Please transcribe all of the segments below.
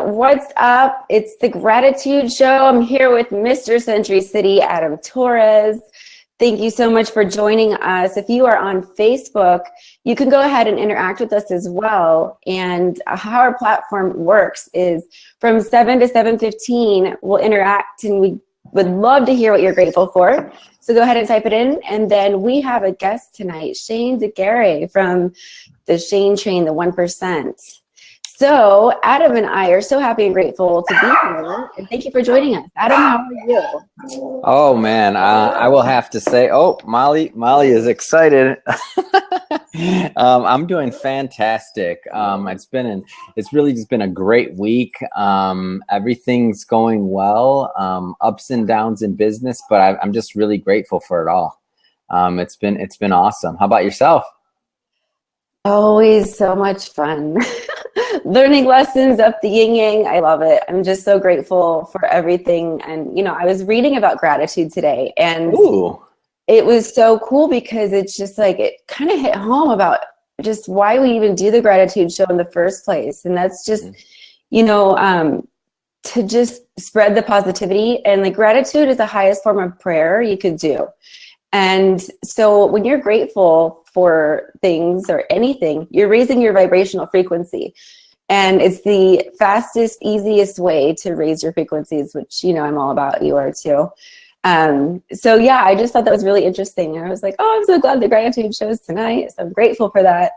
what's up? It's the Gratitude Show. I'm here with Mr. Century City, Adam Torres. Thank you so much for joining us. If you are on Facebook, you can go ahead and interact with us as well. And how our platform works is from 7 to 7:15, we'll interact, and we would love to hear what you're grateful for. So go ahead and type it in. And then we have a guest tonight, ShaneDeGaray from the Shane Train, the 1%. So Adam and I are so happy and grateful to be here. And thank you for joining us. Adam, how are you? Oh, man, I will have to say, Molly is excited. I'm doing fantastic. It's really just been a great week. Everything's going well, ups and downs in business, but I'm just really grateful for it all. It's been awesome. How about yourself? Always so much fun. Learning lessons up the yin yang. I love it. I'm just so grateful for everything. And, I was reading about gratitude today, and it was so cool because it's just like, it kind of hit home about just why we even do the gratitude show in the first place. And that's just, to just spread the positivity. And like, gratitude is the highest form of prayer you could do. And so when you're grateful for things or anything, you're raising your vibrational frequency. And it's the fastest, easiest way to raise your frequencies, which, I'm all about. You are too. So yeah, I just thought that was really interesting. And I was like, I'm so glad the gratitude shows tonight. So I'm grateful for that.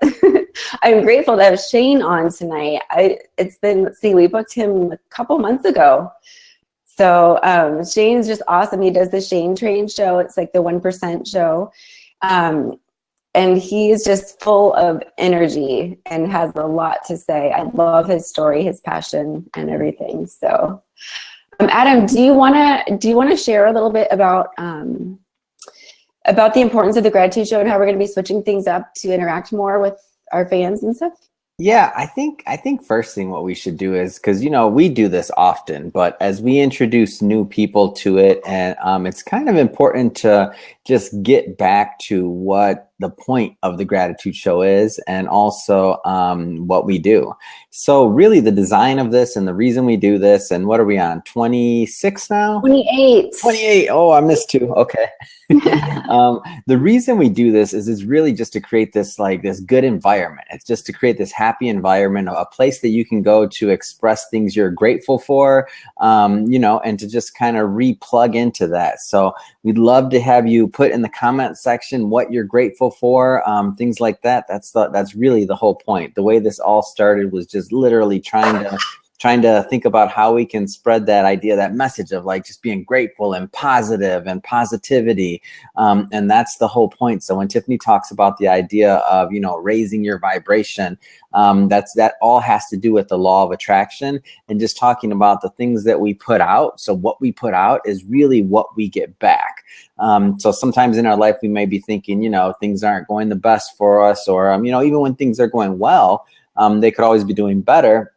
I'm grateful to have Shane on tonight. We booked him a couple months ago. So Shane's just awesome. He does the Shane Train show. It's like the 1% show. And he's just full of energy and has a lot to say. I love his story, his passion, and everything. So, Adam, do you want to share a little bit about the importance of the gratitude show and how we're going to be switching things up to interact more with our fans and stuff? Yeah, I think first thing what we should do is, because we do this often, but as we introduce new people to it, and it's kind of important to just get back to what the point of the gratitude show is, and also what we do. So really the design of this and the reason we do this, and what are we on, 26 now? 28. Oh, I missed 2. Okay. The reason we do this is really just to create this good environment. It's just to create this happy environment, a place that you can go to express things you're grateful for, and to just kind of re-plug into that. So we'd love to have you put in the comment section what you're grateful for, things like that. That's really the whole point. The way this all started was just literally trying to think about how we can spread that idea, that message of just being grateful and positive and positivity. And that's the whole point. So when Tiffany talks about the idea of, raising your vibration, that all has to do with the law of attraction and just talking about the things that we put out. So what we put out is really what we get back. So sometimes in our life, we may be thinking, things aren't going the best for us, or, even when things are going well, they could always be doing better.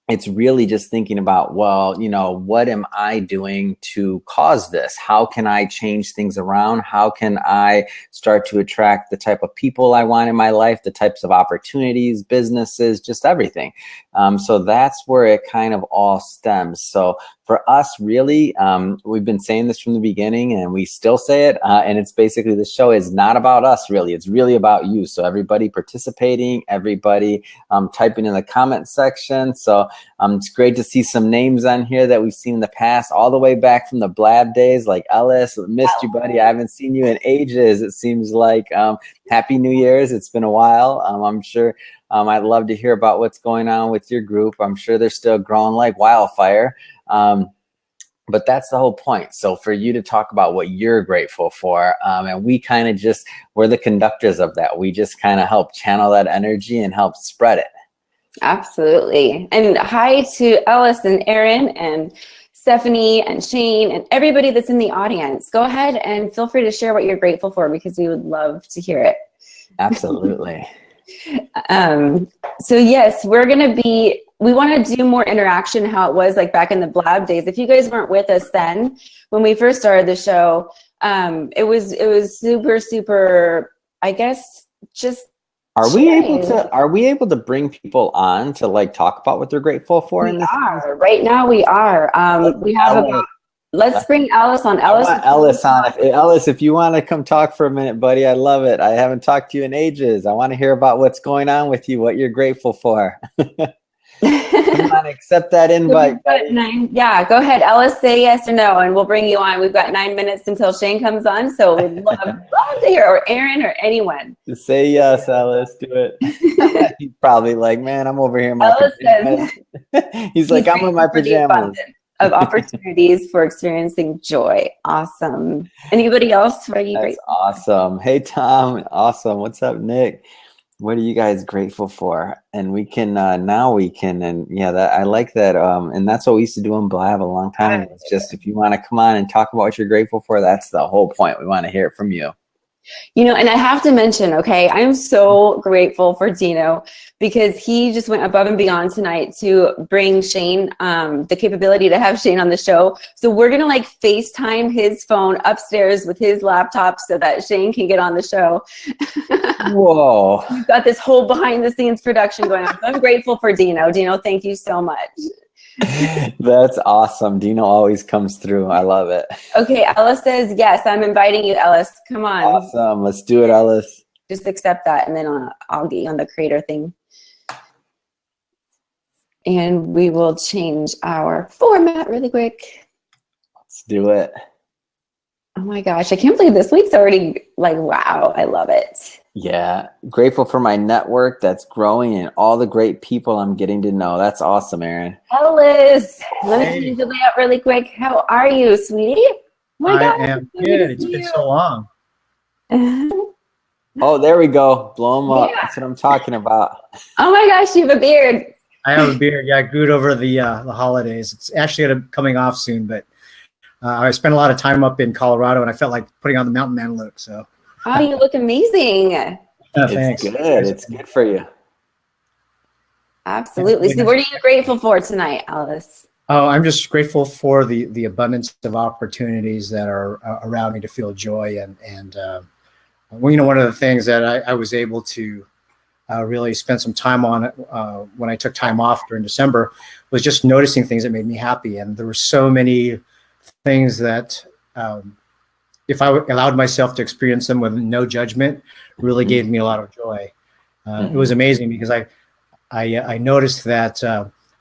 It's really just thinking about, what am I doing to cause this? How can I change things around? How can I start to attract the type of people I want in my life, the types of opportunities, businesses, just everything. So that's where it kind of all stems. So for us, really, we've been saying this from the beginning, and we still say it. And it's basically, the show is not about us, really. It's really about you. So everybody participating, everybody typing in the comment section. So it's great to see some names on here that we've seen in the past, all the way back from the Blab days, like Ellis. Missed you, buddy. I haven't seen you in ages. It seems like Happy New Year's. It's been a while. I'm sure I'd love to hear about what's going on with your group. I'm sure they're still growing like wildfire. But that's the whole point. So for you to talk about what you're grateful for, and we kind of we're the conductors of that. We just kind of help channel that energy and help spread it. Absolutely. And hi to Ellis and Aaron and Stephanie and Shane and everybody that's in the audience. Go ahead and feel free to share what you're grateful for, because we would love to hear it. Absolutely. So yes, we want to do more interaction, how it was like back in the Blab days. If you guys weren't with us then, when we first started the show, it was super, super, I guess, just Are we able to bring people on to like talk about what they're grateful for? We are. Right now we are. We have about, let's bring Ellis on. I want Ellis on. Ellis, if you want to come talk for a minute, buddy, I love it. I haven't talked to you in ages. I want to hear about what's going on with you, what you're grateful for. Come on, accept that invite. Yeah, go ahead, Ellis, say yes or no, and we'll bring you on. We've got 9 minutes until Shane comes on, so we'd love to hear, or Aaron, or anyone. Just say yes, Ellis. Do it. He's probably like, man, I'm over here in my pajamas. He's like, I'm in my pajamas. Of opportunities for experiencing joy. Awesome. Anybody else? What are you grateful for? Awesome. Hey, Tom. Awesome. What's up, Nick? What are you guys grateful for? And we can now we can, and yeah, that I like that. And that's what we used to do in Blab a long time ago. It's just if you want to come on and talk about what you're grateful for, that's the whole point. We want to hear it from you. You know, and I have to mention, okay, I'm so grateful for Dino because he just went above and beyond tonight to bring Shane, the capability to have Shane on the show. So we're going to like FaceTime his phone upstairs with his laptop so that Shane can get on the show. Whoa. We've got this whole behind the scenes production going on. I'm grateful for Dino. Dino, thank you so much. That's awesome. Dino always comes through. I love it. Okay, Ellis says yes. I'm inviting you, Ellis. Come on. Awesome. Let's do it, Ellis. Just accept that, and then I'll get you on the creator thing. And we will change our format really quick. Let's do it. Oh my gosh, I can't believe this week's already like, wow, I love it. Yeah, grateful for my network that's growing and all the great people I'm getting to know. That's awesome, Aaron. Ellis, let me change the layout really quick. How are you, sweetie? Oh my I am good. It's been so long. Oh, there we go. Blow them up. Yeah. That's what I'm talking about. Oh my gosh, you have a beard. I have a beard. Yeah, I grew it over the holidays. It's actually coming off soon, but I spent a lot of time up in Colorado, and I felt like putting on the mountain man look. So. Oh, you look amazing. It's good. It's good for you. Absolutely. So what are you grateful for tonight, Ellis? Oh, I'm just grateful for the abundance of opportunities that are around me to feel joy. And well, you know, one of the things that I was able to really spend some time on when I took time off during December was just noticing things that made me happy. And there were so many things that if I allowed myself to experience them with no judgment, really gave me a lot of joy. It was amazing because I noticed that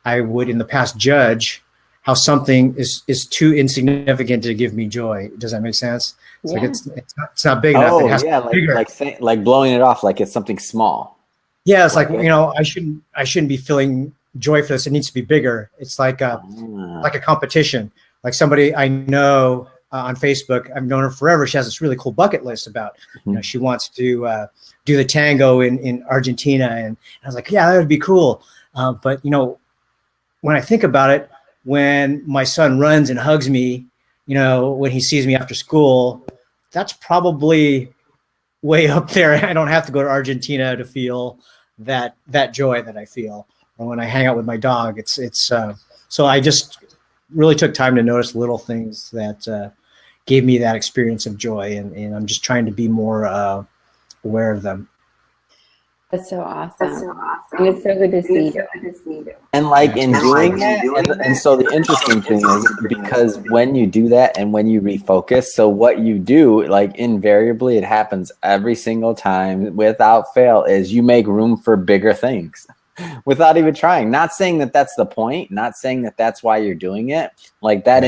I would in the past judge how something is too insignificant to give me joy. Does that make sense? It's like it's not big enough. It has to be bigger. like blowing it off like it's something small. Yeah, it's like, you know, I shouldn't be feeling joy for this. It needs to be bigger. It's like a competition. Like somebody I know on Facebook, I've known her forever. She has this really cool bucket list about, you know, she wants to do the tango in Argentina. And I was like, yeah, that would be cool. But, you know, when I think about it, when my son runs and hugs me, you know, when he sees me after school, that's probably way up there. I don't have to go to Argentina to feel that joy that I feel. Or when I hang out with my dog, it's so I just really took time to notice little things that gave me that experience of joy, and I'm just trying to be more aware of them. That's so awesome. And it's so good to see you. And like in doing that, and so the interesting thing is because when you do that and when you refocus, so what you do, like invariably it happens every single time without fail, is you make room for bigger things without even trying. Not saying that that's the point, not saying that that's why you're doing it. Like that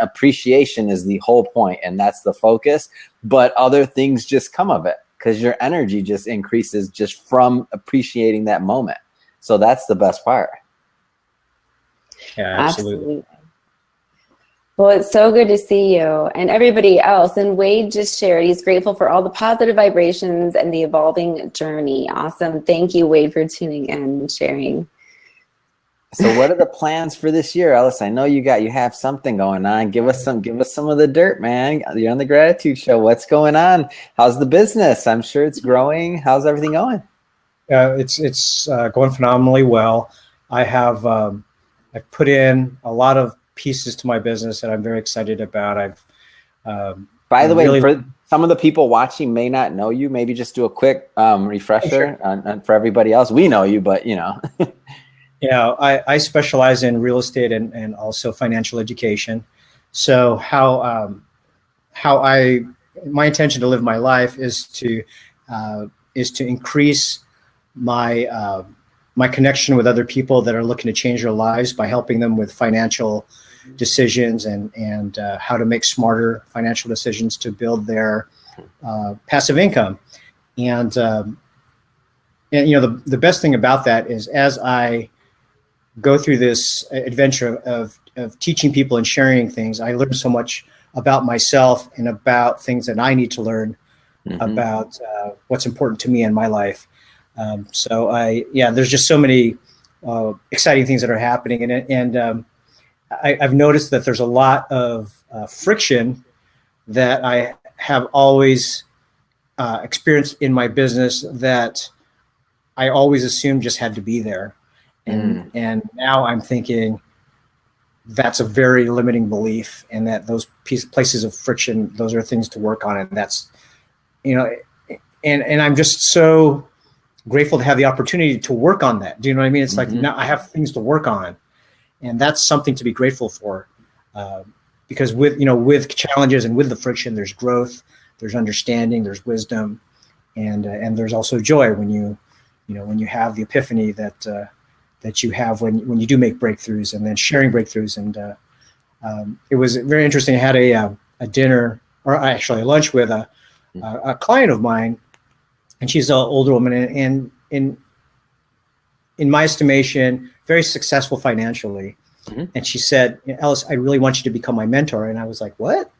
appreciation is the whole point, and that's the focus, but other things just come of it. Because your energy just increases just from appreciating that moment. So that's the best part. Yeah, absolutely. Well, it's so good to see you and everybody else. And Wade just shared, he's grateful for all the positive vibrations and the evolving journey. Awesome. Thank you, Wade, for tuning in and sharing. So what are the plans for this year, Ellis? I know you have something going on. Give us some of the dirt, man. You're on the Gratitude Show. What's going on? How's the business? I'm sure it's growing. How's everything going? It's going phenomenally well. I've put in a lot of pieces to my business that I'm very excited about. By the way, some of the people watching may not know you. Maybe just do a quick refresher for everybody else. We know you, but you know. Yeah, I specialize in real estate and also financial education. So my intention to live my life is to increase my my connection with other people that are looking to change their lives by helping them with financial decisions and how to make smarter financial decisions to build their passive income. And you know, the best thing about that is, as I go through this adventure of teaching people and sharing things, I learn so much about myself and about things that I need to learn about what's important to me in my life. So there's just so many exciting things that are happening, and I've noticed that there's a lot of friction that I have always experienced in my business that I always assumed just had to be there. And now I'm thinking that's a very limiting belief, and that those places of friction, those are things to work on. And that's, you know, and I'm just so grateful to have the opportunity to work on that. Do you know what I mean? It's like, now I have things to work on, and that's something to be grateful for. Because with challenges and with the friction, there's growth, there's understanding, there's wisdom, and there's also joy when you have the epiphany that you have when you do make breakthroughs, and then sharing breakthroughs. And it was very interesting. I had a dinner, or actually a lunch with a client of mine, and she's an older woman, and in my estimation, very successful financially. And she said, "Ellis, I really want you to become my mentor." And I was like, "What?"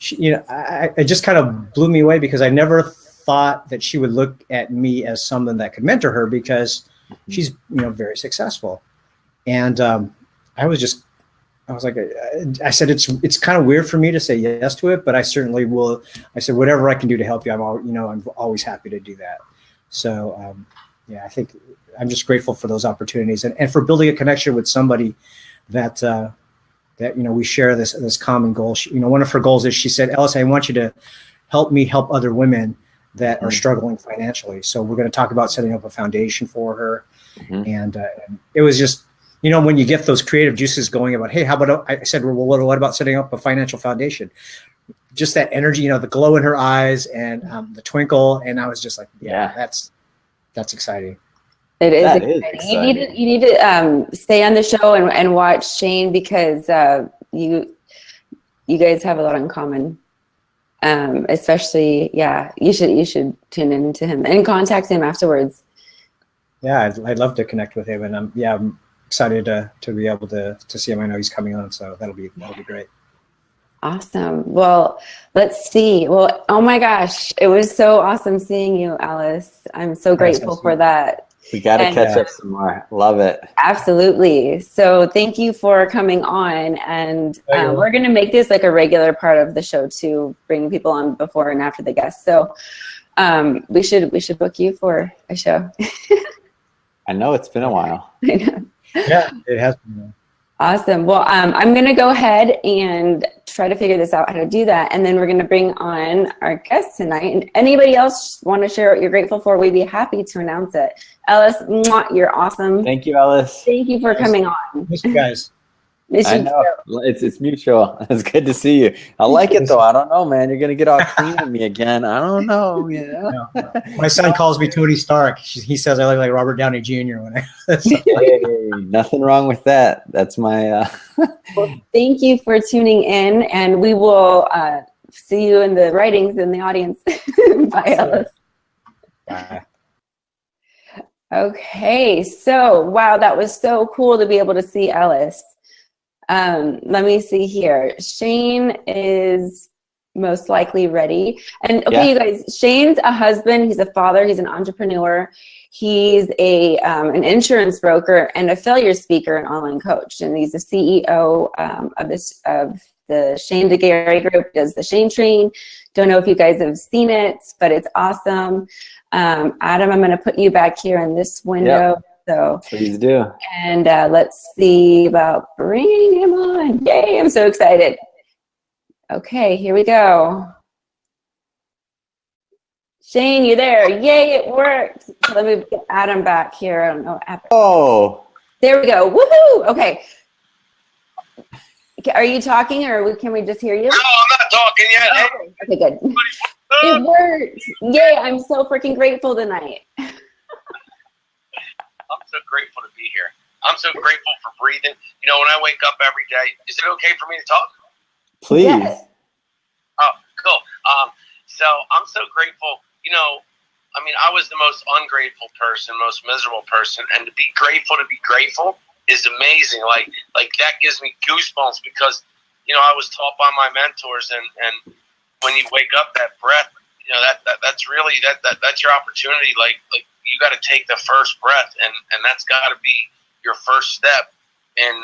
It just kind of blew me away, because I never thought that she would look at me as someone that could mentor her, because she's very successful. And I was like, I said, it's kind of weird for me to say yes to it, but I certainly will. I said, whatever I can do to help you, I'm always happy to do that. So I think I'm just grateful for those opportunities, and for building a connection with somebody that we share this common goal. One of her goals is, she said, "Ellis, I want you to help me help other women that are struggling financially." So we're going to talk about setting up a foundation for her. And it was just, when you get those creative juices going about, hey, how about, I said, well, what about setting up a financial foundation? Just that energy, the glow in her eyes, and the twinkle. And I was just like, that's exciting. It is exciting. You need to stay on the show and watch Shane, because you guys have a lot in common. Especially, you should tune into him and contact him afterwards. Yeah, I'd love to connect with him, and I'm excited to be able to see him. I know he's coming on, so that'll be great. Awesome. Well, let's see. Well, oh my gosh, it was so awesome seeing you, Alice. I'm so grateful for that. We got to catch up some more. Love it. Absolutely. So thank you for coming on. And we're going to make this like a regular part of the show too, bringing people on before and after the guests. So we should book you for a show. I know it's been a while. I know. Yeah, it has been. Awesome. Well, I'm going to go ahead and try to figure this out, how to do that. And then we're going to bring on our guest tonight. And anybody else want to share what you're grateful for, we'd be happy to announce it. Ellis, you're awesome. Thank you, Ellis. Thank you for coming on. Miss you guys. I know. It's mutual. It's good to see you. I like it, though. I don't know, man. You're going to get all clean with me again. I don't know. No. My son calls me Tony Stark. He says I look like Robert Downey Jr. when Hey, nothing wrong with that. That's my... Well, thank you for tuning in, and we will see you in the writings in the audience. Bye, Ellis. Bye. Okay, so wow, that was so cool to be able to see Ellis. Let me see here. Shane is most likely ready. And okay, you guys, Shane's a husband, he's a father, he's an entrepreneur, he's an insurance broker and a failure speaker and online coach. And he's the CEO of the ShaneDeGaray group, does the Shane Train. Don't know if you guys have seen it, but it's awesome. Adam, I'm going to put you back here in this window. Yep. So please do. And let's see about bringing him on. Yay, I'm so excited. Okay, here we go. Shane, you there? Yay, it worked. So let me get Adam back here. I don't know what happened. Oh. There we go. Woohoo! Okay. Are you talking, or can we just hear you? No, I'm not talking yet. Hey, Okay, good. It worked. Yay, I'm so freaking grateful tonight. I'm so grateful to be here. I'm so grateful for breathing. You know, when I wake up every day, is it okay for me to talk? Please. Yes. Oh, cool. So I'm so grateful. You know, I mean, I was the most ungrateful person, most miserable person, and to be grateful is amazing. Like that gives me goosebumps because, you know, I was taught by my mentors, and when you wake up, that breath, you know, that's really that's your opportunity. Like you got to take the first breath, and that's got to be your first step in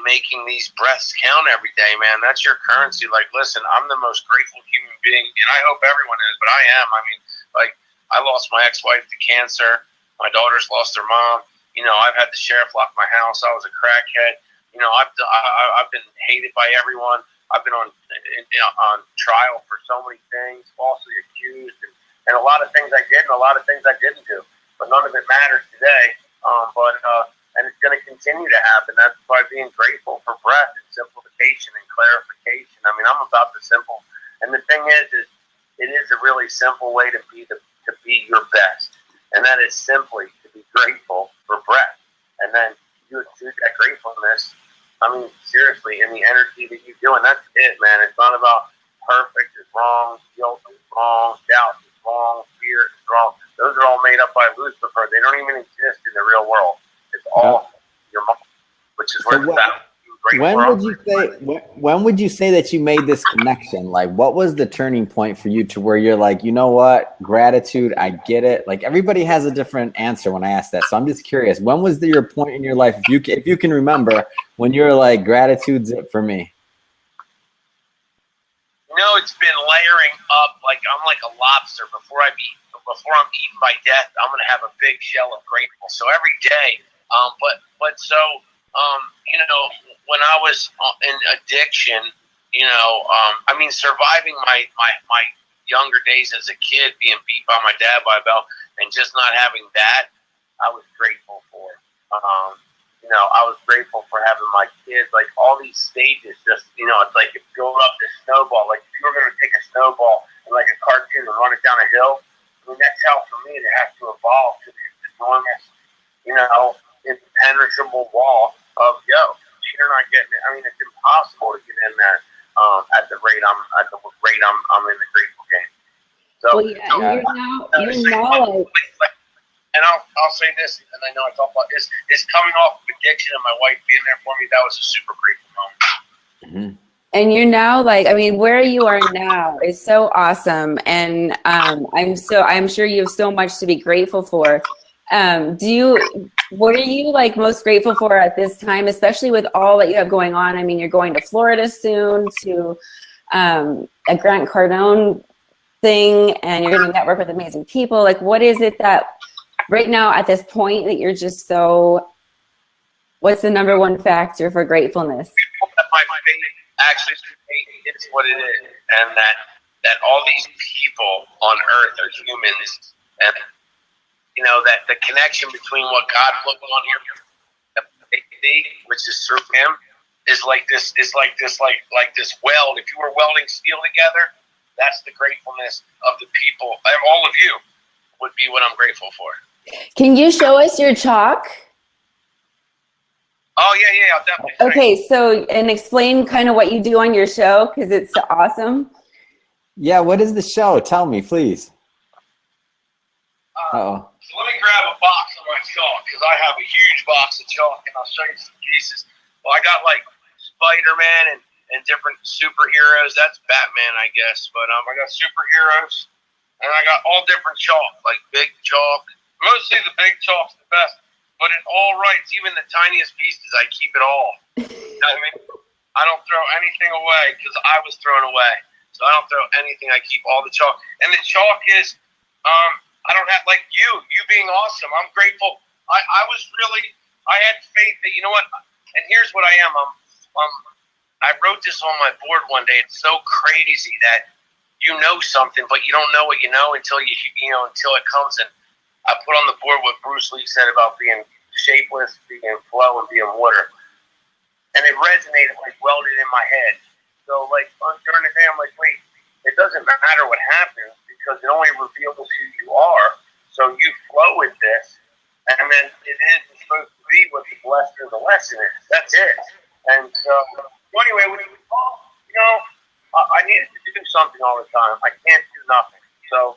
making these breaths count every day, man. That's your currency. Like, listen, I'm the most grateful human being, and I hope everyone is, but I am. I mean, like, I lost my ex-wife to cancer. My daughters lost their mom. You know, I've had the sheriff lock my house. I was a crackhead. You know, I've been hated by everyone. I've been on trial for so many things, falsely accused, and a lot of things I did and a lot of things I didn't do. But none of it matters today. And it's going to continue to happen. That's by being grateful for breath and simplification and clarification. I mean, I'm about the simple. And the thing is it is a really simple way to be your best. And that is simply to be grateful for breath. And then you exude that gratefulness, I mean, seriously, in the energy that you do. And that's it, man. It's not about perfect is wrong, guilt is wrong, doubt is wrong, fear is wrong. Those are all made up by Lucifer. They don't even exist in the real world. It's all your mind, which is where the battle. When would you say that you made this connection? Like, what was the turning point for you to where you're like, you know what, gratitude, I get it. Like, everybody has a different answer when I ask that. So I'm just curious, when was your point in your life, if you can remember, when you're like, gratitude's it for me? You know, it's been layering up. Like, I'm like a lobster. Before I'm eaten by death, I'm gonna have a big shell of grateful. So every day. You know, when I was in addiction, you know, I mean, surviving my younger days as a kid, being beat by my dad by a belt, and just not having that, I was grateful for. You know, I was grateful for having my kids. Like, all these stages, just, you know, it's like build up this snowball. Like, if you were going to take a snowball in like a cartoon and run it down a hill, I mean, that's how, for me, it has to evolve to this enormous, you know, impenetrable wall of, you're not getting it. I mean, it's impossible to get in there at the rate I'm in the grateful game. So, well, yeah, you're now like, and I'll say this, and I know I talk about this, is coming off of addiction and my wife being there for me, that was a super grateful moment. Mm-hmm. And you're now like, I mean, where you are now is so awesome. And I'm sure you have so much to be grateful for. What are you like most grateful for at this time, especially with all that you have going on? I mean, you're going to Florida soon to a Grant Cardone thing, and you're going to network with amazing people. Like, what is it that right now at this point that you're just so, what's the number one factor for gratefulness? My faith actually is what it is, and that all these people on earth are humans, and you know, that the connection between what God put on here, which is through Him, is like this weld. If you were welding steel together, that's the gratefulness of the people. All of you would be what I'm grateful for. Can you show us your chalk? Oh yeah, I'll definitely. Okay, so and explain kind of what you do on your show, because it's awesome. Yeah, what is the show? Tell me, please. So let me grab a box of my chalk, because I have a huge box of chalk, and I'll show you some pieces. Well, I got like Spider-Man and different superheroes. That's Batman, I guess. But I got superheroes, and I got all different chalk, like big chalk. Mostly the big chalk's the best, but it all writes, even the tiniest pieces. I keep it all. You know what I mean? I don't throw anything away, because I was thrown away. So I don't throw anything. I keep all the chalk, and the chalk is. I don't have, like you being awesome. I'm grateful. I had faith that, you know what, and here's what I am. I wrote this on my board one day. It's so crazy that you know something, but you don't know what you know until until it comes. And I put on the board what Bruce Lee said about being shapeless, being flow, and being water. And it resonated, like welded in my head. So like during the day, I'm like, wait, it doesn't matter what happens because it only reveals who you are. So you flow with this, and then it is supposed to be what the blessing or the lesson is. That's it. And so anyway, when we talk, I needed to do something all the time. I can't do nothing. So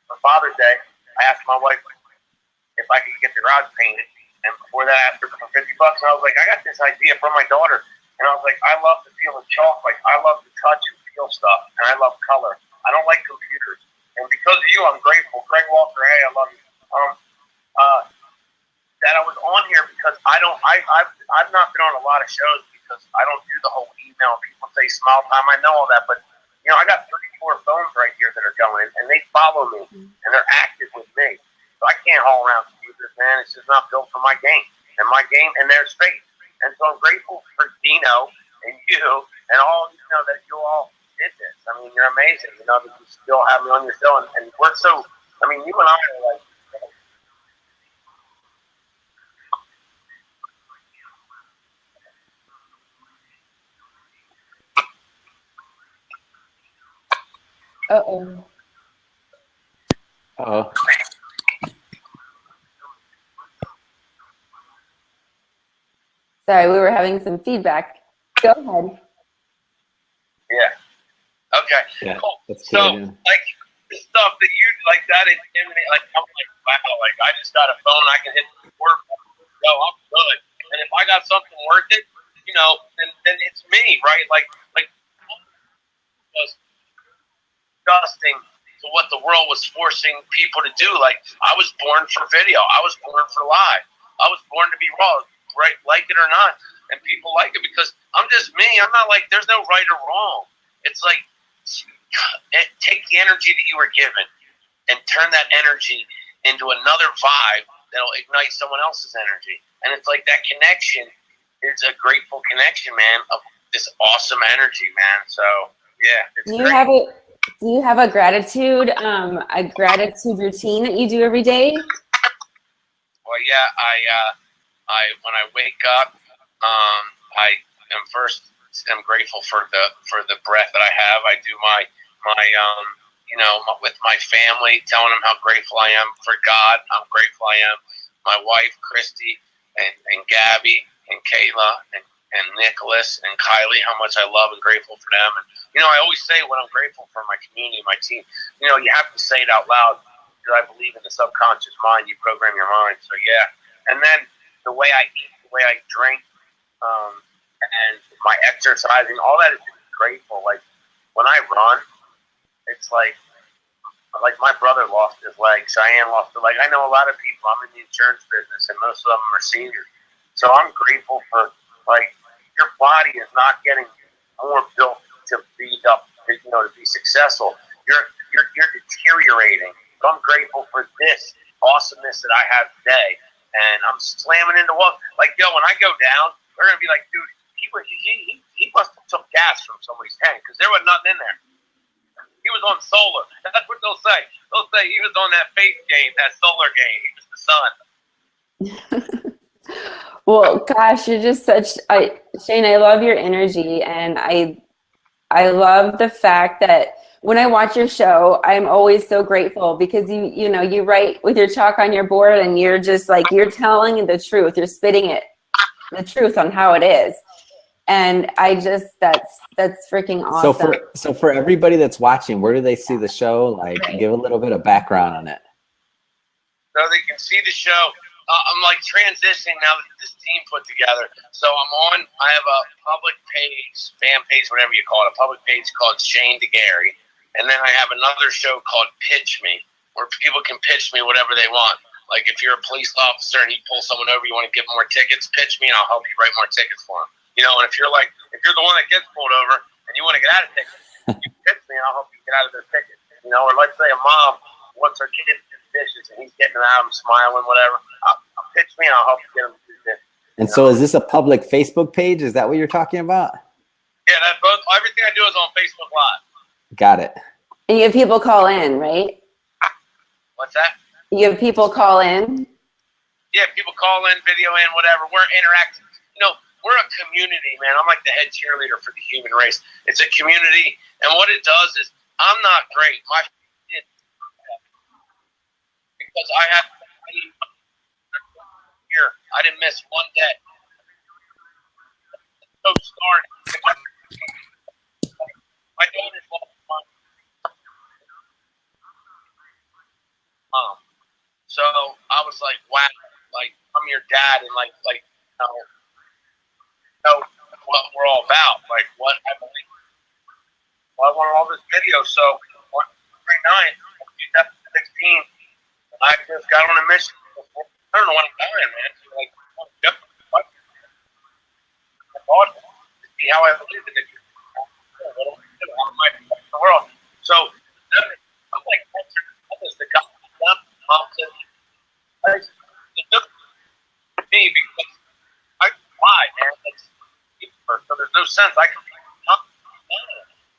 for Father's Day, I asked my wife if I could get the garage painted. And before that, I asked her for $50. And I was like, I got this idea from my daughter. And I was like, I love to feel the chalk. Like, I love to touch and feel stuff. And I love color. I don't like computers. And because of you, I'm grateful. Craig Walker, hey, I love you. That I was on here because I've not been on a lot of shows because I don't do the whole email. People say smile time. I know all that. But, I got 34 phones right here that are going. And they follow me. And they're active with me. So I can't haul around computers, man. It's just not built for my game. And my game and their space. And so I'm grateful for Dino and you and all, that you all did this. I mean, you're amazing, that you still have me on your show. And we're so, you and I are like, Uh-oh. Uh-oh. Sorry, we were having some feedback. Go ahead. Yeah. Okay. Yeah, cool. that's so, good, yeah. like, the stuff that you, like, that is, like, I'm like, wow, like, I just got a phone, I can hit the work. Yo, I'm good. And if I got something worth it, then it's me, right? Like, was adjusting to what the world was forcing people to do. Like, I was born for video. I was born for live. I was born to be raw, right? Like it or not. And people like it because I'm just me. I'm not like, there's no right or wrong. It's like, take the energy that you were given and turn that energy into another vibe that'll ignite someone else's energy. And it's like that connection is a grateful connection, man, of this awesome energy, man. So, yeah. It's great. Do you have a gratitude routine that you do every day? Well, yeah, I when I wake up, I am grateful for the breath that I have. I do my with my family, telling them how grateful I am for God. How grateful I am. My wife, Christy, and Gabby, and Kayla, and Nicholas, and Kylie, how much I love and grateful for them. And, I always say when I'm grateful for my community, my team, you have to say it out loud because I believe in the subconscious mind. You program your mind. So, yeah. And then the way I eat, the way I drink, and my exercising, all that is just grateful. Like, when I run, it's like my brother lost his leg. Cheyenne lost her leg. I know a lot of people. I'm in the insurance business, and most of them are seniors. So I'm grateful for, like, your body is not getting more built to beat up, to be successful. You're deteriorating. So I'm grateful for this awesomeness that I have today. And I'm slamming into walls. Like, when I go down, they're going to be like, dude, he must have took gas from somebody's tank because there was nothing in there. He was on solar. That's what they'll say. They'll say he was on that faith game, that solar game. He was the sun. Well, gosh, you're just Shane, I love your energy, and I love the fact that when I watch your show, I'm always so grateful because you write with your chalk on your board and you're just like, you're telling the truth. You're spitting the truth on how it is. And that's freaking awesome. So for everybody that's watching, where do they see the show? Like, give a little bit of background on it. So they can see the show. I'm like transitioning now that this team put together. So I have a public page, fan page, whatever you call it, a public page called ShaneDeGaray. And then I have another show called Pitch Me, where people can pitch me whatever they want. Like, if you're a police officer and you pull someone over, you want to give them more tickets, pitch me and I'll help you write more tickets for them. And if you're the one that gets pulled over and you want to get out of tickets, you pitch me and I'll help you get out of those tickets. Or let's say a mom wants her kid to do dishes and he's getting them out and smiling, whatever. I'll pitch me and I'll help you get them to do this. And so is this a public Facebook page? Is that what you're talking about? both. Everything I do is on Facebook Live. Got it. And you have people call in, right? What's that? You have people call in? Yeah, people call in, video in, whatever. We're interacting. You know, we're a community, man. I'm like the head cheerleader for the human race. It's a community, and what it does is, I'm not great. My because I have here. I didn't miss one day. So started. My daughter's lost my mom. So I was like, wow, like I'm your dad, and know what we're all about. Like what I believe. Well, I want all this video. So every night, 2016, I just got on a mission. I don't know when I'm dying, man. So like, I thought to see how I believe in it. The world. So I'm like, that's the guy. Mom said, it took me because I lied, man. So there's no sense. I can be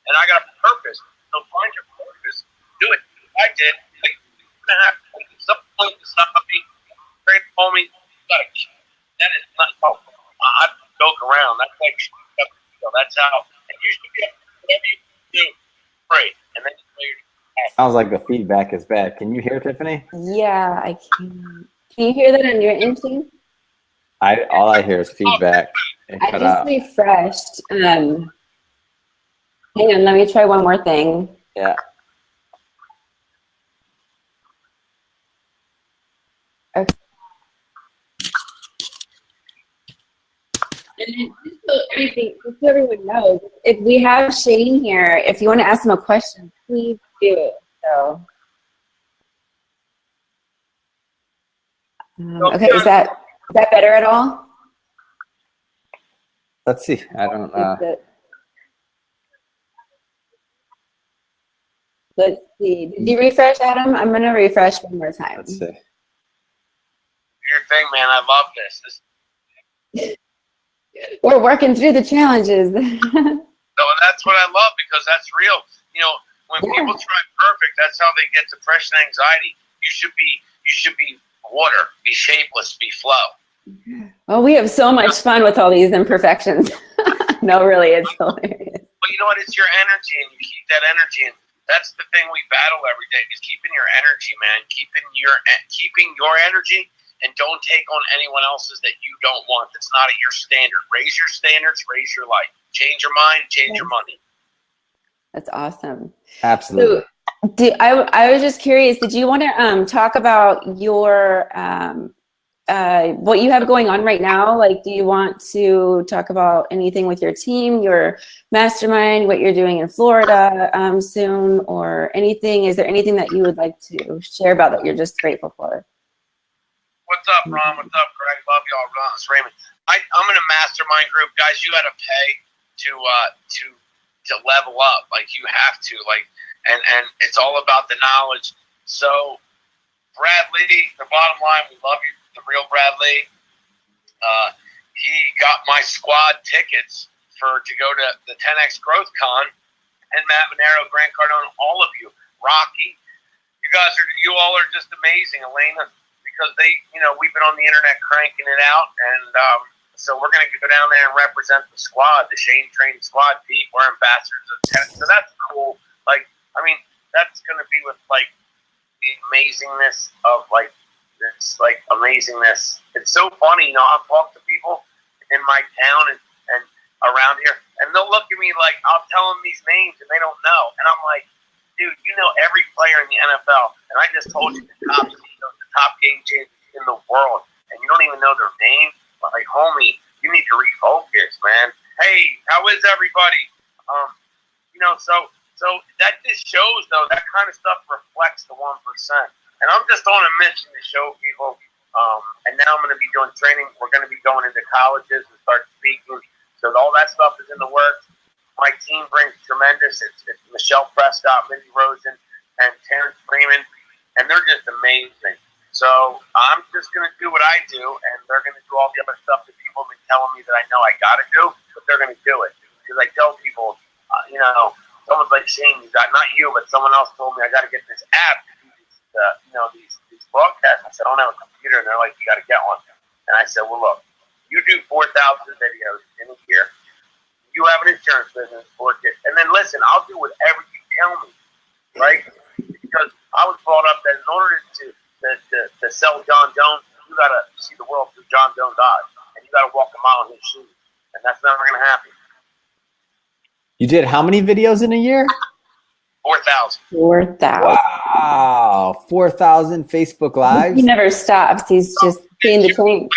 and I got a purpose. So find your purpose. Do it. I did. Like, you're gonna have to some point to stop me. Great homie. That is not how I joke around. That's like that's how. And you should get whatever you do. Pray, and then Sounds like the feedback is bad. Can you hear Tiffany? Yeah, I can. Can you hear that on your end too? All I hear is feedback. I just refreshed. Hang on, let me try one more thing. Yeah. Okay. And just so everyone knows, if we have Shane here, if you want to ask him a question, please do. So, okay, is that better at all? Let's see. I don't know. Let's see. Did you refresh, Adam? I'm going to refresh one more time. Let's see. Your thing, man. I love this. We're working through the challenges. So that's what I love because that's real. You know, when people try perfect, that's how they get depression, anxiety. You should be water, be shapeless, be flow. Well, we have so much fun with all these imperfections. No, really, it's hilarious. But you know what? It's your energy, and you keep that energy. And that's the thing we battle every day: is keeping your energy, man. Keeping your energy. And don't take on anyone else's that you don't want. That's not at your standard. Raise your standards, raise your life. Change your mind, change your money. That's awesome. Absolutely. So, I was just curious, did you want to talk about your what you have going on right now? Like, do you want to talk about anything with your team, your mastermind, what you're doing in Florida soon, or anything? Is there anything that you would like to share about that you're just grateful for? What's up, Ron? What's up, Greg? Love y'all. Ron, it's Raymond. I'm in a mastermind group, guys. You got to pay to level up. Like you have to. Like, and it's all about the knowledge. So, Bradley, the bottom line, we love you, the real Bradley. He got my squad tickets to go to the 10X Growth Con, and Matt Monero, Grant Cardone, all of you, Rocky, you all are just amazing, Elena. Because we've been on the internet cranking it out, and so we're going to go down there and represent the squad, the Shane Training Squad. Pete, we're ambassadors of tennis, so that's cool. Like, I mean, that's going to be with like the amazingness of like this, like amazingness. It's so funny, I'll talk to people in my town and around here, and they'll look at me like I'll tell them these names and they don't know, and I'm like, dude, you know every player in the NFL, and I just told you the top game champions in the world, and you don't even know their name. Like, homie, you need to refocus, man. Hey, how is everybody? So that just shows, though, that kind of stuff reflects the 1%. And I'm just on a mission to show people. And now I'm going to be doing training. We're going to be going into colleges and start speaking. So all that stuff is in the works. My team brings tremendous. It's Michelle Prescott, Mindy Rosen, and Terrence Freeman, and they're just amazing. So I'm just going to do what I do, and they're going to do all the other stuff that people have been telling me that I know I got to do, but they're going to do it. because I tell people, someone's like, Shane, you got, not you, but someone else told me I got to get this app to do these broadcasts. I said, I don't have a computer, and they're like, you got to get one. And I said, well, look, you do 4,000 videos in a year. You have an insurance business, work it, and then listen, I'll do whatever you tell me, right? Because I was brought up that in order to sell John Jones, you got to see the world through John Jones' eyes, and you got to walk a mile in his shoes, and that's never going to happen. You did how many videos in a year? 4,000. 4,000. Wow, 4,000 Facebook Lives. He never stops. He's just being the king.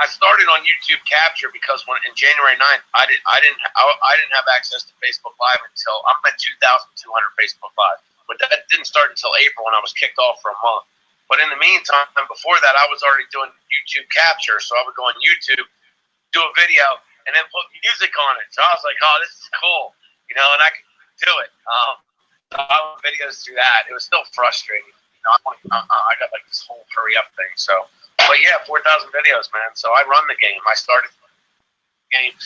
I started on YouTube Capture because in January 9th, I didn't have access to Facebook Live until I'm at 2,200 Facebook Live, but that didn't start until April when I was kicked off for a month. But in the meantime, before that, I was already doing YouTube Capture, so I would go on YouTube, do a video, and then put music on it. So I was like, oh, this is cool, and I could do it. So I would videos through that. It was still frustrating. I got like this whole hurry up thing. So, but yeah, 4,000 videos, man. So I run the game. I started the game.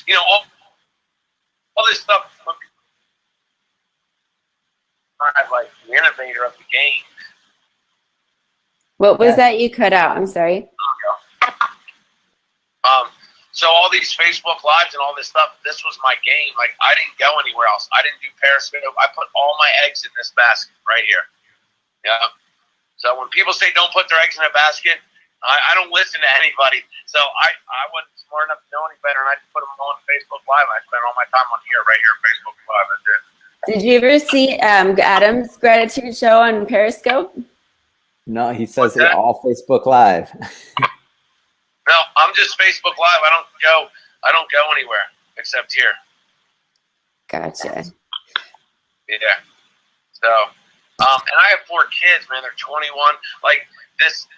All this stuff. I'm like the innovator of the game. What was that you cut out? I'm sorry. So all these Facebook Lives and all this stuff, this was my game. Like, I didn't go anywhere else. I didn't do Periscope. I put all my eggs in this basket right here. Yeah. So when people say don't put their eggs in a basket, I don't listen to anybody. So I wasn't smart enough to know any better, and I just put them on Facebook Live. I spent all my time on here, right here, Facebook Live. That's it. Did you ever see Adam's gratitude show on Periscope? No, he says it all Facebook Live. No, I'm just Facebook Live. I don't go anywhere except here. Gotcha. Yeah. So, and I have 4 kids, man. They're 21. Like this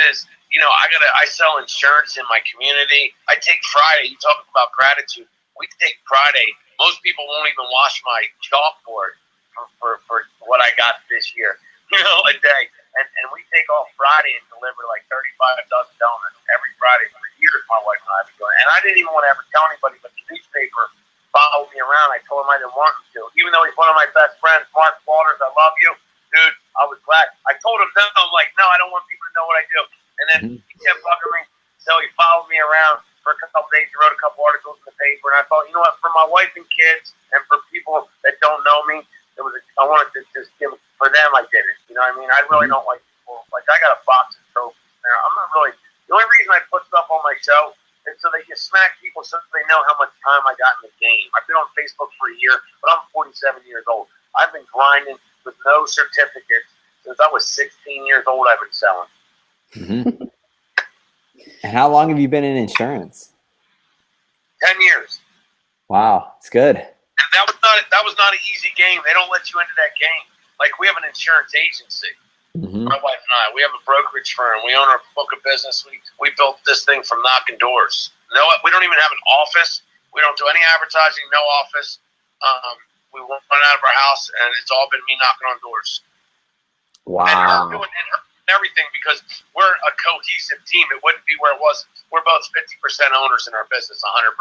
is, I sell insurance in my community. I take Friday. You talk about gratitude. We take Friday. Most people won't even wash my chalkboard for what I got this year, a day. And we take off Friday and deliver like 35 dozen donuts every Friday for years. My wife and I have been doing it. And I didn't even want to ever tell anybody, but the newspaper followed me around. I told him I didn't want him to. Even though he's one of my best friends, Mark Waters, I love you. Dude, I was glad. I told him no. I'm like, no, I don't want people to know what I do. And then he kept bugging me. So he followed me around for a couple of days. He wrote a couple articles in the paper. And I thought, you know what, for my wife and kids and for people that don't know me, I wanted to just give it for them. I did it. You know what I mean? I really don't like people. Like, I got a box of trophies there. I'm not really. The only reason I put stuff on my show is so that you smack people so that they know how much time I got in the game. I've been on Facebook for a year, but I'm 47 years old. I've been grinding with no certificates since I was 16 years old. I've been selling. Mm-hmm. And how long have you been in insurance? 10 years. Wow, it's good. And that was not an easy game. They don't let you into that game. Like, we have an insurance agency. Mm-hmm. My wife and I, we have a brokerage firm. We own our book of business. We built this thing from knocking doors. No, we don't even have an office. We don't do any advertising. No office. We run out of our house, and it's all been me knocking on doors. Wow. And her doing everything because we're a cohesive team. It wouldn't be where it was. We're both 50% owners in our business, 100%.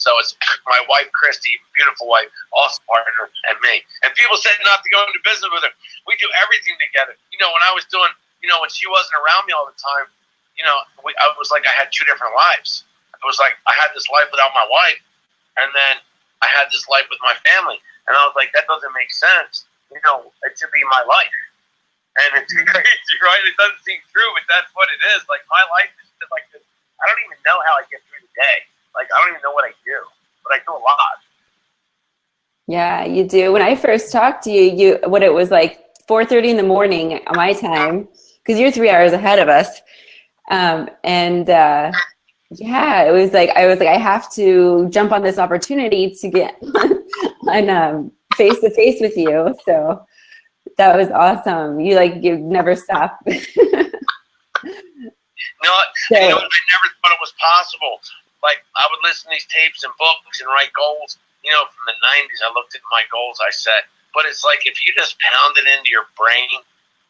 So it's my wife, Christy, beautiful wife, awesome partner, and me. And people said not to go into business with her. We do everything together. When I was doing, when she wasn't around me all the time, I was like I had 2 different lives. It was like I had this life without my wife, and then I had this life with my family. And I was like, that doesn't make sense. It should be my life. And it's crazy, right? It doesn't seem true, but that's what it is. Like, my life is just like this. I don't even know how I get through the day. Like, I don't even know what I do, but I do a lot. Yeah, you do. When I first talked to you, when it was like 4:30 in the morning, my time, because you're 3 hours ahead of us. Yeah, it was like, I have to jump on this opportunity to get on face to face with you. So that was awesome. You never stop. No, I never thought it was possible. Like, I would listen to these tapes and books and write goals. From the 90s, I looked at my goals I set. But it's like, if you just pound it into your brain,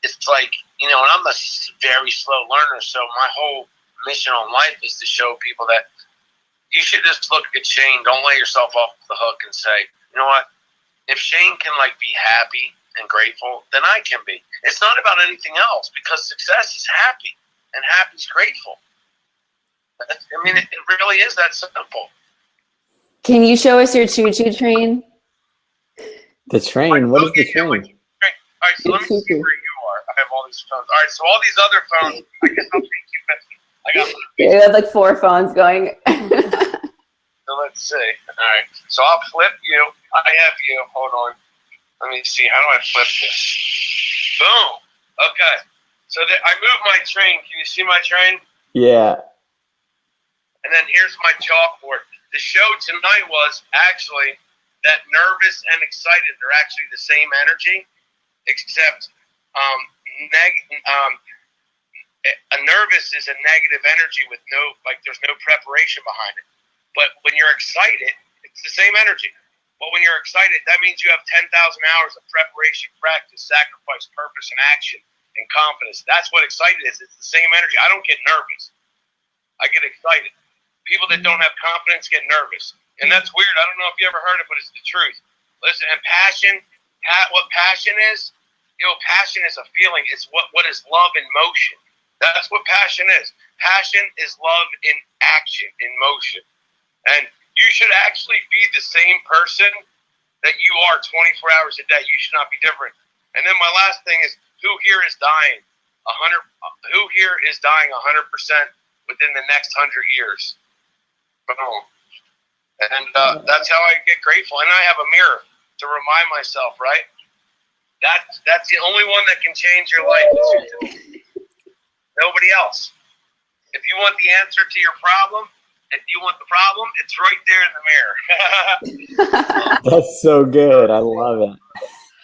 it's like, and I'm a very slow learner, so my whole mission on life is to show people that you should just look at Shane. Don't let yourself off the hook and say, you know what? If Shane can like be happy and grateful, then I can be. It's not about anything else, because success is happy and happy is grateful. I mean, it really is that simple. Can you show us your choo-choo train? The train? What is the train? All right, so let me see where you are. I have all these phones. All right, so all these other phones, I guess I'll take you with me. I got You have like 4 phones going. So let's see. All right, so I'll flip you. I have you. Hold on. Let me see. How do I flip this? Boom. Okay. So I moved my train. Can you see my train? Yeah. And then here's my chalkboard. The show tonight was actually that nervous and excited. They're actually the same energy, except a nervous is a negative energy with there's no preparation behind it. But when you're excited, it's the same energy. But when you're excited, that means you have 10,000 hours of preparation, practice, sacrifice, purpose, and action, and confidence. That's what excited is. It's the same energy. I don't get nervous. I get excited. People that don't have confidence get nervous. And that's weird. I don't know if you ever heard it, but it's the truth. Listen, and passion, what passion is, passion is a feeling. It's what is love in motion. That's what passion is. Passion is love in action, in motion. And you should actually be the same person that you are 24 hours a day. You should not be different. And then my last thing is, who here is dying 100% within the next 100 years? Boom. And that's how I get grateful. And I have a mirror to remind myself, right? That's the only one that can change your life. Nobody else. If you want the answer to your problem, if you want the problem, it's right there in the mirror. That's so good. I love it.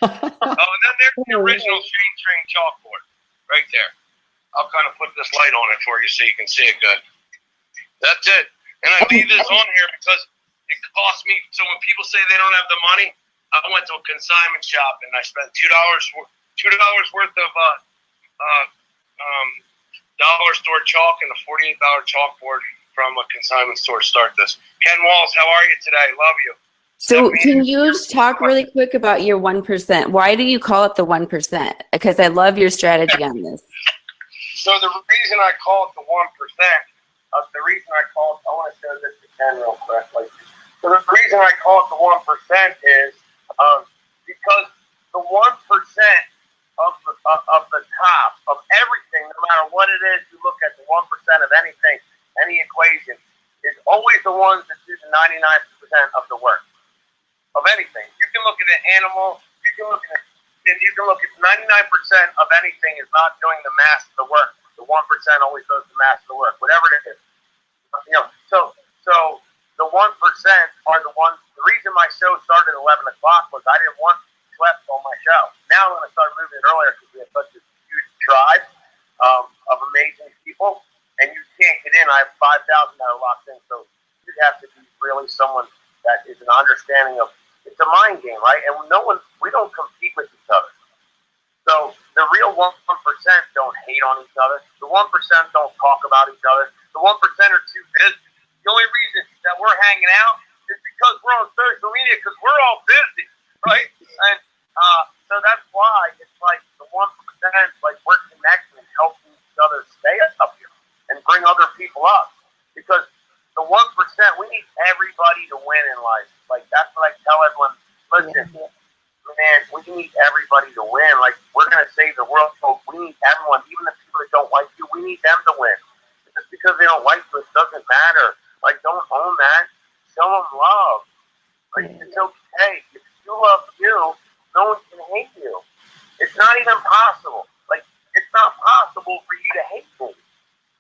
And then there's the original Shane Train chalkboard right there. I'll kind of put this light on it for you so you can see it good. That's it. And I leave this on here because it cost me. So when people say they don't have the money, I went to a consignment shop and I spent $2 worth of dollar store chalk and a $48 chalkboard from a consignment store to start this. Ken Walls, how are you today? Love you. So can you just talk really quick about your 1%? Why do you call it the 1%? Because I love your strategy on this. So the reason I call it the 1%, I want to show this to Ken real quick. So the reason I call it the 1% is because the 1% of the top of everything, no matter what it is, you look at the 1% of anything, any equation, is always the ones that do the 99% of the work of anything. You can look at an animal, you can look at 99% of anything is not doing the mass of the work. The 1% always does the mass of the work, whatever it is. So the 1% are the ones. The reason my show started at 11 o'clock was I didn't want slept on my show. Now I'm going to start moving it earlier because we have such a huge tribe of amazing people, and you can't get in. I have 5,000 that are locked in, so you'd have to be really someone that is an understanding of. It's a mind game, right? And we don't compete with each other. So the real 1% don't hate on each other. The 1% don't talk about each other. The 1% are too busy. The only reason that we're hanging out is because we're on social media, because we're all busy, right? And so that's why it's like the 1%, like we're connecting and helping each other stay up here and bring other people up. Because the 1%, we need everybody to win in life. Like that's what I tell everyone. Listen, man, we need everybody to win. Like we're gonna save the world, so we need everyone, even the people that don't like you. We need them to win. Just because they don't like you, it doesn't matter. Like don't own that. Show them love. Like it's okay. If you love you, no one can hate you. It's not even possible. Like it's not possible for you to hate me.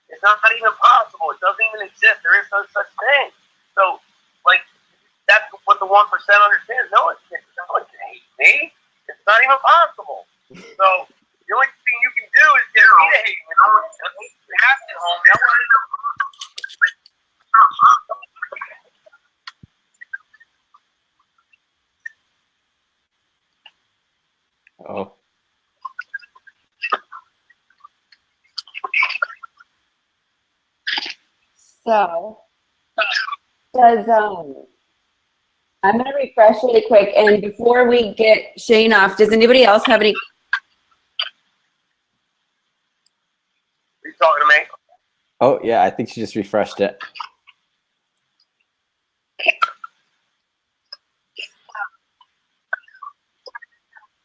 It's not even possible. It doesn't even exist. There is no such thing. So, like, that's what the 1% understands. No one can hate me. It's not even possible. So, the only thing you can do is get me to hate me. No one can hate me. Have to home. Oh. So Does I'm gonna refresh really quick, and before we get Shane off, does anybody else have any? Are you talking to me? Oh yeah, I think she just refreshed it.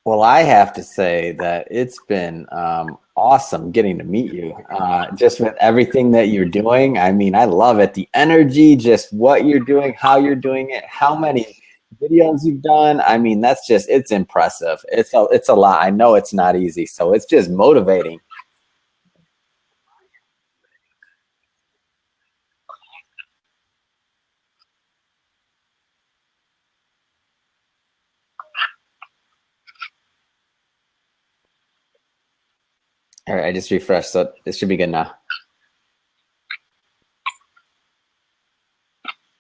Well, I have to say that it's been awesome getting to meet you. Just with everything that you're doing. I mean, I love it. The energy, just what you're doing, how you're doing it, how many videos you've done. I mean, that's just, it's impressive. It's a lot. I know it's not easy. So it's just motivating. All right, I just refreshed, so this should be good now.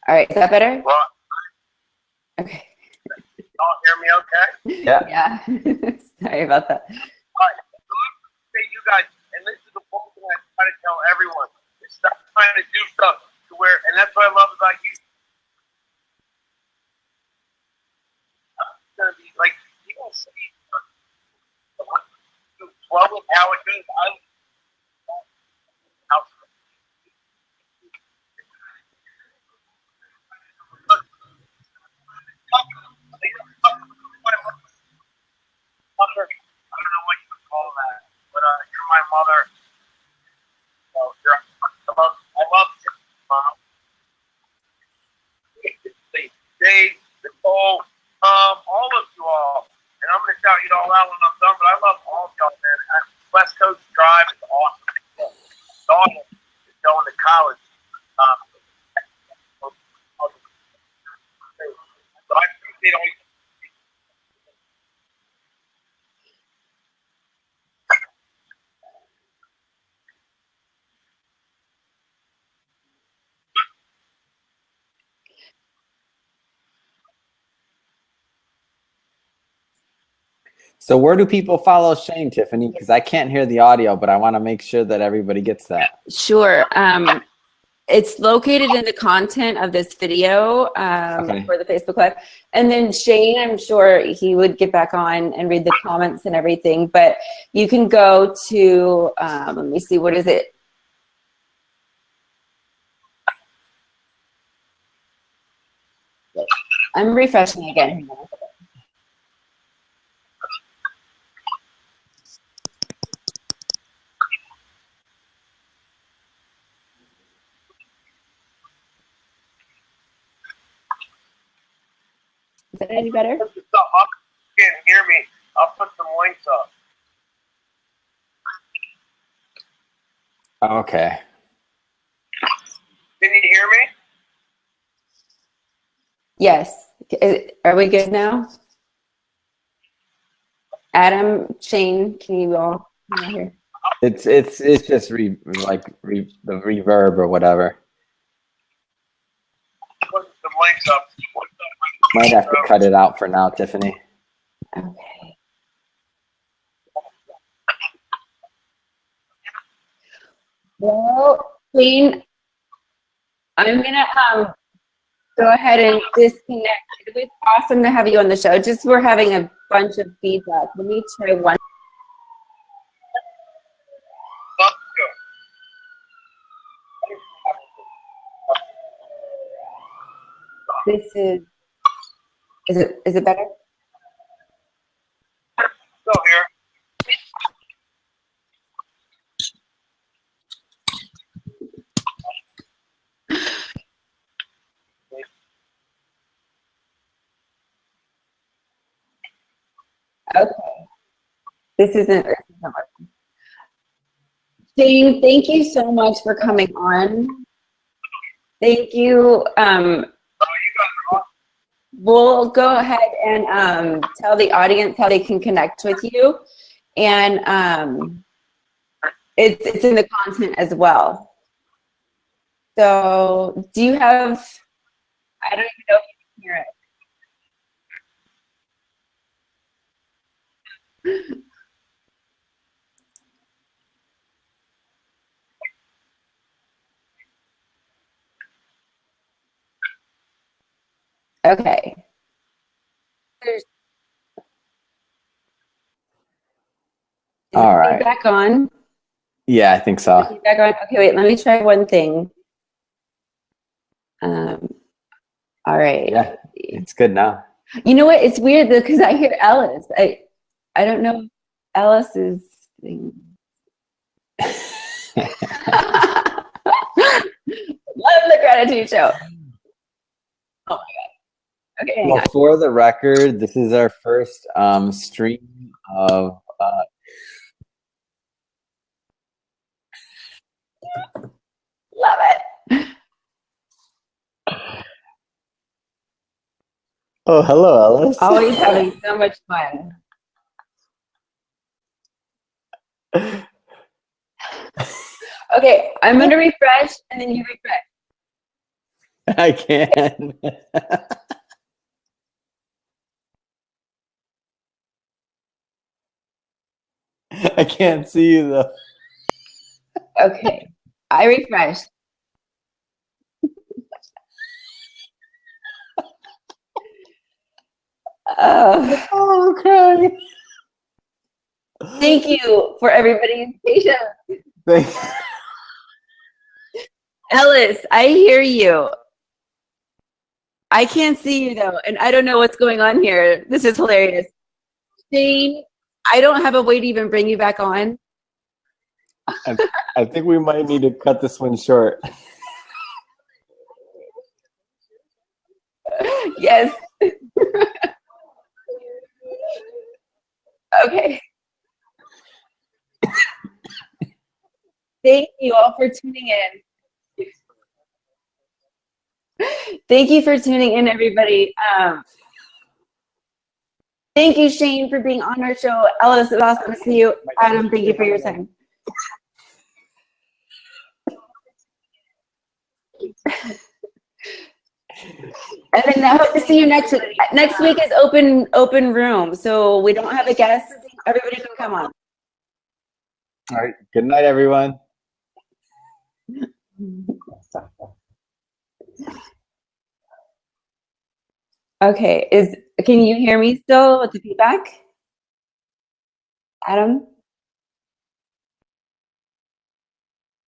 All right, is that better? Well, Okay. y'all hear me okay? Yeah. Yeah. Sorry about that. All right. Say you guys, and this is the one thing I try to tell everyone, is stop trying to do stuff to where, and that's what I love about you. It's gonna be like, you don't see well with how it goes. Mother, I don't know what you would call that, but you're my mother. So I love you, Mom. Dave, Nicole, all of you all. And I'm going to shout you all out when I'm done, but I love all of y'all, man. West Coast Drive is awesome. Daughter is going to college. So I appreciate all you. So where do people follow Shane, Tiffany? Because I can't hear the audio, but I want to make sure that everybody gets that. Sure. It's located in the content of this video Okay. for the Facebook Live. And then Shane, I'm sure he would get back on and read the comments and everything. But you can go to, let me see, what is it? I'm refreshing again. Hang on a second. Is that any better? Put the stuff up. You can't hear me. I'll put some links up. Okay. Can you hear me? Yes. Are we good now? Adam, Shane, can you all hear? It's just the reverb or whatever. Put some links up. Might have to cut it out for now, Tiffany. Okay. Well, Shane, I'm gonna go ahead and disconnect. It was awesome to have you on the show. Just we're having a bunch of feedback. Let me try one. This is it better? Still here. Okay. This isn't working. Shane, thank you so much for coming on. Thank you. We'll go ahead and tell the audience how they can connect with you. And it's in the content as well. So do you have, I don't even know if you can hear it. Okay. There's All right. back on. Yeah, I think so. Back on. Okay, wait. Let me try one thing. All right. Yeah, it's good now. You know what? It's weird though because I hear Ellis. I don't know if Ellis is. Love the gratitude show. Oh my god. Okay. Hang Well, on. for the record, this is our first stream of. Love it. Oh, hello, Ellis. Always having so much fun. Okay, I'm gonna refresh and then you refresh. I can. I can't see you though. Okay, I refreshed. Oh, okay. Thank you for everybody's patience. Thank Ellis, I hear you. I can't see you though, and I don't know what's going on here. This is hilarious. Shane, I don't have a way to even bring you back on. I think we might need to cut this one short. Yes. Okay. Thank you all for tuning in. Thank you for tuning in, everybody. Thank you, Shane, for being on our show. Ellis, it was awesome to see you. Adam, thank you for your time. And then I hope to see you next week. Next week is open room, so we don't have a guest. Everybody can come on. All right. Good night, everyone. Okay, can you hear me still with the feedback? Adam?